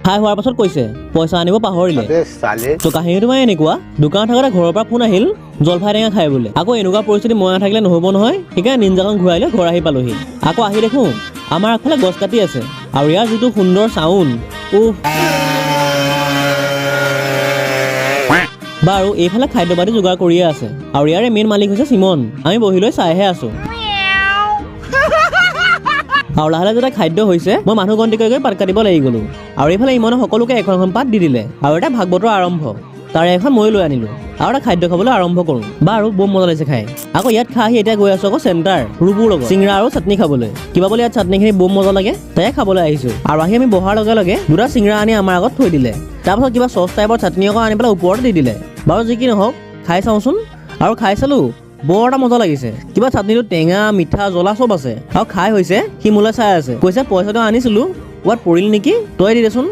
খাই হোৱাৰ পাছত কৈছে পইচা আনিব পাহৰিলে। তো কাহিনীটো মানে এনেকুৱা, দোকানত থাকোঁতে ঘৰৰ পৰা ফোন আহিল জলফাই টেঙা খাই বোলে। আকৌ এনেকুৱা পৰিস্থিতি মই নাথাকিলে নহ'ব নহয়, সেইকাৰণে নিঞ্জাখন ঘূৰাই লৈ ঘৰ আহি পালোহি। আকৌ আহি দেখোঁ আমাৰ আগফালে গছ কাটি আছে আৰু ইয়াৰ যিটো সুন্দৰ চাউণ্ড, বাৰু এইফালে খাদ্য পাতি যোগাৰ কৰিয়ে আছে আৰু ইয়াৰে মেইন মালিক হৈছে চিমন। আমি বহি লৈ চাইহে আছোঁ। আৰু লাহে লাহে যেতিয়া খাদ্য হৈছে মই মানুহ গন্তি কৰি পাত কাটিব লাগি গ'লোঁ। আৰু এইফালে ইমানে সকলোকে এখন এখন পাত দি দিলে আৰু এটা ভাগ বতৰা আৰম্ভ। তাৰে এখন মই লৈ আনিলোঁ আৰু এটা খাদ্য খাবলৈ আৰম্ভ কৰোঁ। বাৰু বৰ মজা লাগিছে খাই। আকৌ ইয়াত খাই আহি এতিয়া গৈ আছোঁ আকৌ চেণ্টাৰ ৰুবুৰ লগত চিংৰা আৰু চাটনি খাবলৈ। কিবা বোলে ইয়াত চাটনিখিনি বৰ মজা লাগে, তাকে খাবলৈ আহিছোঁ। আৰু আহি আমি বহাৰ লগে লগে দুটা চিংৰা আনি আমাৰ আগত থৈ দিলে। তাৰপাছত কিবা চচ টাইপৰ চাটনি অকণ আনি পেলাই ওপৰত দি দিলে। বাৰু যি কি নহওক খাই চাওঁচোন। আৰু খাই চালোঁ, বৰ এটা মজা লাগিছে। কিবা চাটনিটো টেঙা মিঠা জ্বলা চব আছে আৰু খাই হৈছে। সি মোলৈ চাই আছে, কৈছে পইচাটো আনিছিলোঁ ক'ৰবাত পৰিল নেকি, তই দি দেচোন।